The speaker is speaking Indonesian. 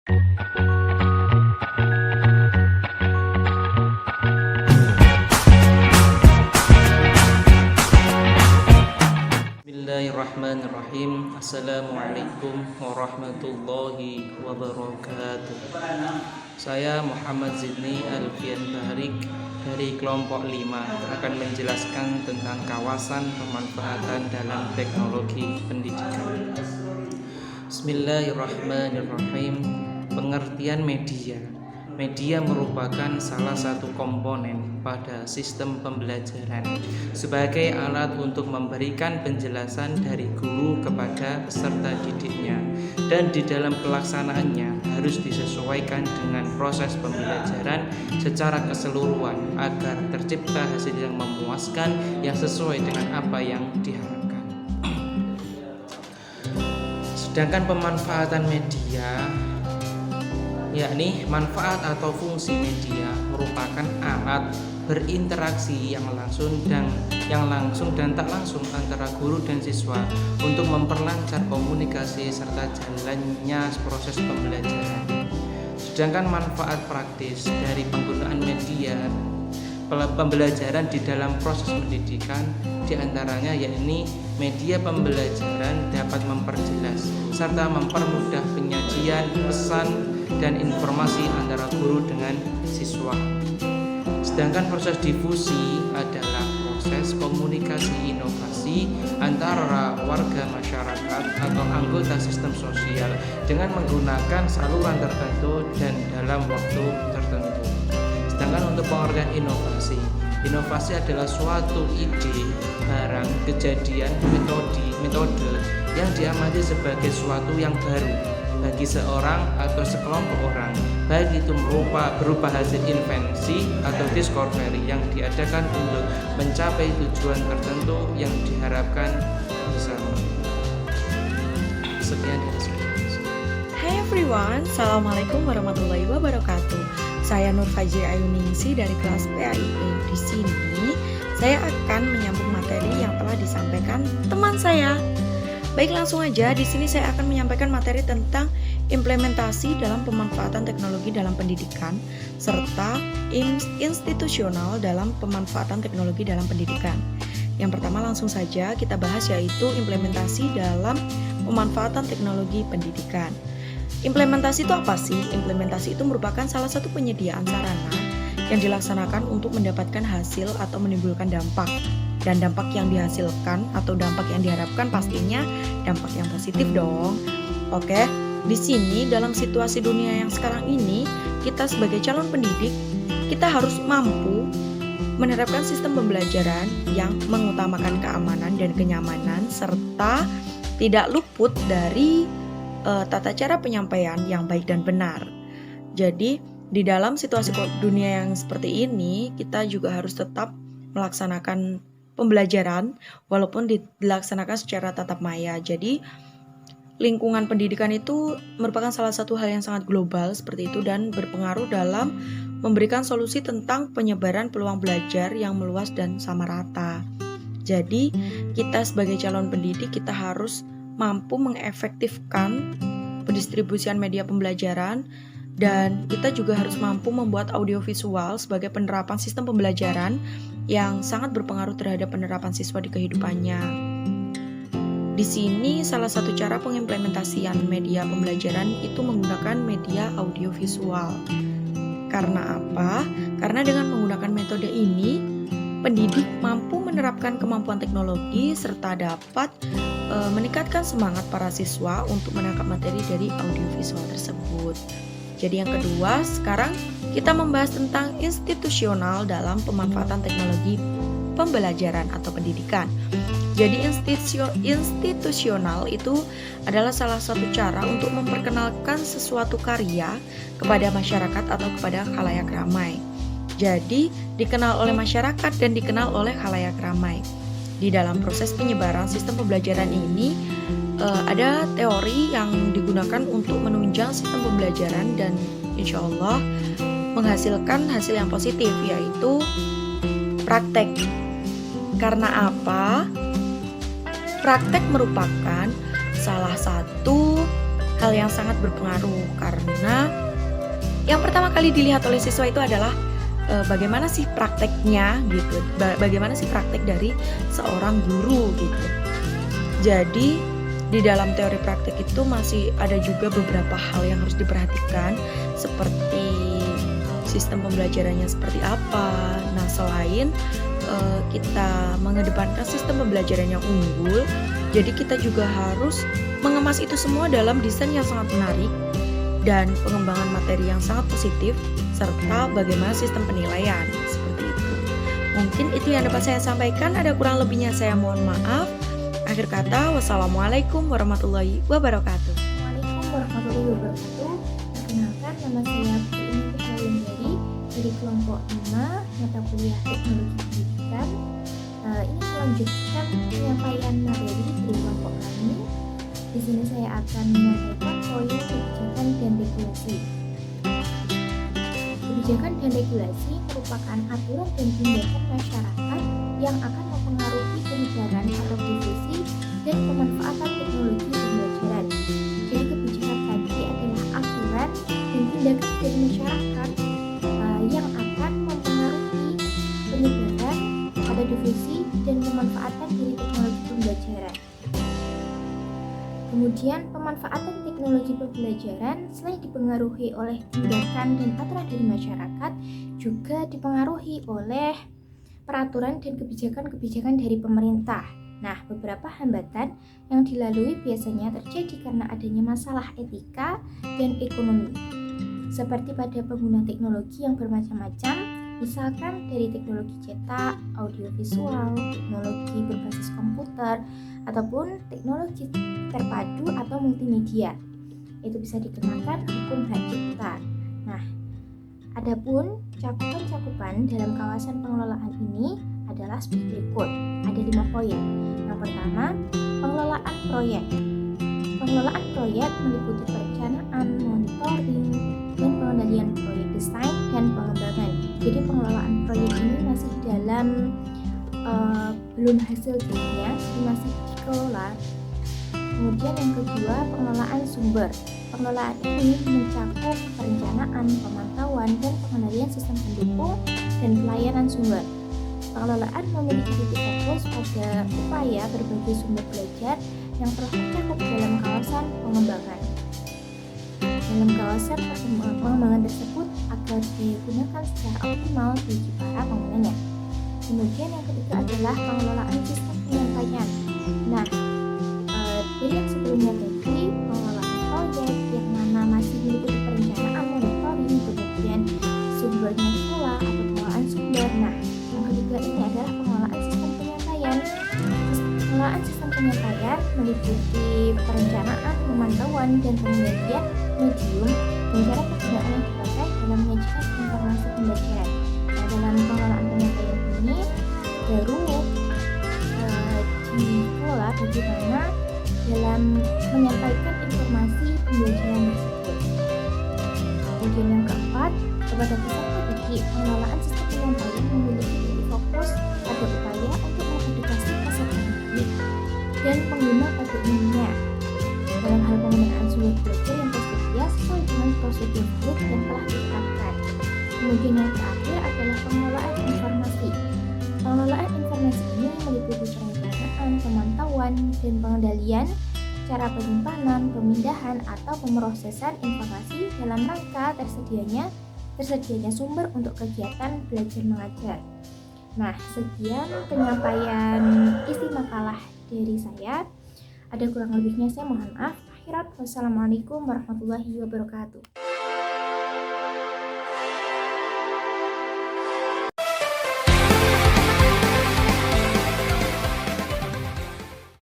Bismillahirrahmanirrahim. Assalamualaikum warahmatullahi wabarakatuh. Saya Muhammad Zidni Alfian Baharik dari kelompok 5 akan menjelaskan tentang kawasan pemanfaatan dalam teknologi pendidikan. Bismillahirrahmanirrahim. Pengertian media. Media merupakan salah satu komponen pada sistem pembelajaran sebagai alat untuk memberikan penjelasan dari guru kepada peserta didiknya, dan di dalam pelaksanaannya harus disesuaikan dengan proses pembelajaran secara keseluruhan agar tercipta hasil yang memuaskan yang sesuai dengan apa yang diharapkan. Sedangkan pemanfaatan media, yakni manfaat atau fungsi media merupakan alat berinteraksi yang langsung dan tak langsung antara guru dan siswa untuk memperlancar komunikasi serta jalannya proses pembelajaran. Sedangkan manfaat praktis dari penggunaan media pembelajaran di dalam proses pendidikan diantaranya yakni media pembelajaran dapat memperjelas serta mempermudah penyajian pesan dan informasi antara guru dengan siswa. Sedangkan proses difusi adalah proses komunikasi inovasi antara warga masyarakat atau anggota sistem sosial dengan menggunakan saluran tertentu dan dalam waktu tertentu. Sedangkan untuk pengertian inovasi, inovasi adalah suatu ide, barang, kejadian, metode yang diamati sebagai suatu yang baru bagi seorang atau sekelompok orang, baik itu berupa hasil invensi atau discovery yang diadakan untuk mencapai tujuan tertentu yang diharapkan bersama. Sekian dari saya. Hai everyone, Assalamualaikum warahmatullahi wabarakatuh. Saya Nur Fajri Ayuningsi dari kelas PAIE. Di sini saya akan menyambung materi yang telah disampaikan teman saya. Baik, langsung aja. Di sini saya akan menyampaikan materi tentang implementasi dalam pemanfaatan teknologi dalam pendidikan serta institusional dalam pemanfaatan teknologi dalam pendidikan. Yang pertama langsung saja kita bahas, yaitu implementasi dalam pemanfaatan teknologi pendidikan. Implementasi itu apa sih? Implementasi itu merupakan salah satu penyediaan sarana yang dilaksanakan untuk mendapatkan hasil atau menimbulkan dampak. Dan dampak yang dihasilkan atau dampak yang diharapkan pastinya dampak yang positif dong. Oke, di sini dalam situasi dunia yang sekarang ini, kita sebagai calon pendidik, kita harus mampu menerapkan sistem pembelajaran yang mengutamakan keamanan dan kenyamanan serta tidak luput dari tata cara penyampaian yang baik dan benar. Jadi, di dalam situasi dunia yang seperti ini, kita juga harus tetap melaksanakan pembelajaran walaupun dilaksanakan secara tatap maya. Jadi lingkungan pendidikan itu merupakan salah satu hal yang sangat global seperti itu dan berpengaruh dalam memberikan solusi tentang penyebaran peluang belajar yang meluas dan sama rata. Jadi kita sebagai calon pendidik kita harus mampu mengefektifkan pendistribusian media pembelajaran, dan kita juga harus mampu membuat audiovisual sebagai penerapan sistem pembelajaran yang sangat berpengaruh terhadap penerapan siswa di kehidupannya. Di sini salah satu cara pengimplementasian media pembelajaran itu menggunakan media audiovisual. Karena apa? Karena dengan menggunakan metode ini, pendidik mampu menerapkan kemampuan teknologi serta dapat meningkatkan semangat para siswa untuk menangkap materi dari audiovisual tersebut. Jadi yang kedua, sekarang kita membahas tentang institusional dalam pemanfaatan teknologi pembelajaran atau pendidikan. Jadi institusional itu adalah salah satu cara untuk memperkenalkan sesuatu karya kepada masyarakat atau kepada khalayak ramai. Jadi dikenal oleh masyarakat dan dikenal oleh khalayak ramai. Di dalam proses penyebaran sistem pembelajaran ini ada teori yang digunakan untuk menunjang sistem pembelajaran dan insya Allah menghasilkan hasil yang positif, yaitu praktek. Karena apa? Praktek merupakan salah satu hal yang sangat berpengaruh, karena yang pertama kali dilihat oleh siswa itu adalah bagaimana sih prakteknya gitu, bagaimana sih praktek dari seorang guru gitu. Jadi di dalam teori praktek itu masih ada juga beberapa hal yang harus diperhatikan, seperti sistem pembelajarannya seperti apa. Nah, selain kita mengedepankan sistem pembelajaran yang unggul, jadi kita juga harus mengemas itu semua dalam desain yang sangat menarik dan pengembangan materi yang sangat positif, serta bagaimana sistem penilaian seperti itu. Mungkin itu yang dapat saya sampaikan, ada kurang lebihnya saya mohon maaf. Akhir kata, wassalamualaikum warahmatullahi wabarakatuh. Assalamualaikum warahmatullahi wabarakatuh. Perkenalkan, nama saya Putri dari kelompok 5 mata kuliah Teknologi Pendidikan. Ini melanjutkan penyampaian materi dari kelompok kami. Di sini saya akan menyampaikan poin kebijakan dan regulasi. Kebijakan dan regulasi merupakan aturan dan tindakan masyarakat yang akan mempengaruhi penyebaran atau difusi dan pemanfaatan teknologi pembelajaran. Jadi kebijakan tadi adalah aturan dan tindakan dari masyarakat yang akan mempengaruhi penyebaran atau difusi dan pemanfaatan dari teknologi pembelajaran. Kemudian pemanfaatan teknologi pembelajaran selain dipengaruhi oleh tindakan dan aturan dari masyarakat, juga dipengaruhi oleh peraturan dan kebijakan-kebijakan dari pemerintah. Nah, beberapa hambatan yang dilalui biasanya terjadi karena adanya masalah etika dan ekonomi, seperti pada pengguna teknologi yang bermacam-macam, misalkan dari teknologi cetak, audiovisual, teknologi berbasis komputer, ataupun teknologi terpadu atau multimedia. Itu bisa dikenakan hukum hak cipta. Nah, adapun cakupan dalam kawasan pengelolaan ini adalah seperti berikut. Ada 5 poin. Yang pertama, pengelolaan proyek. Pengelolaan proyek meliputi perencanaan, monitoring, dan pengendalian proyek desain dan pengembangan. Jadi pengelolaan proyek ini masih dalam belum hasil jadinya, masih dikelola. Kemudian yang kedua, pengelolaan sumber. Pengelolaan ini mencakup perencanaan, pemantauan, dan pengendalian sistem pendukung dan pelayanan sumber. Pengelolaan memiliki titik fokus pada upaya berbagai sumber belajar yang telah tercakup dalam kawasan pengembangan. Dalam kawasan pengembangan tersebut agar digunakan secara optimal bagi para penggunanya. Kemudian yang ketiga adalah pengelolaan sistem penyampaian. Nah, dari yang sebelumnya tadi, pengelolaan proyek yang mana masih meliputi perencanaan, monitoring, kemudian sumbernya pula atau pengelolaan sumber. Nah, yang ketiga ini adalah pengelolaan sistem penyampaian. Pengelolaan sistem penyampaian meliputi perencanaan, pemantauan, dan pengendalian medium dan cara penggunaan yang dipakai dalam menyajikan informasi pembelajaran. Nah, dalam pengelolaan penyampaian ini baru dikelola bagaimana dalam menyampaikan informasi pembelajaran tersebut. Kemudian yang keempat, kepada peserta didik, pengelolaan sistem penyampaian memiliki titik fokus pada upaya untuk mengedukasi peserta didik dan pengguna pada umumnya dalam hal penggunaan sumber belajar yang tersedia sesuai dengan prosedur valid yang telah ditetapkan. Kemudian yang terakhir adalah pengelolaan informasi. Pengelolaan informasi ini meliputi perencanaan, pemantauan, dan pengendalian, cara penyimpanan, pemindahan, atau pemrosesan informasi dalam rangka tersedianya sumber untuk kegiatan belajar mengajar. Nah, sekian penyampaian isi makalah dari saya. Ada kurang lebihnya saya mohon maaf. Akhirat, wassalamualaikum warahmatullahi wabarakatuh.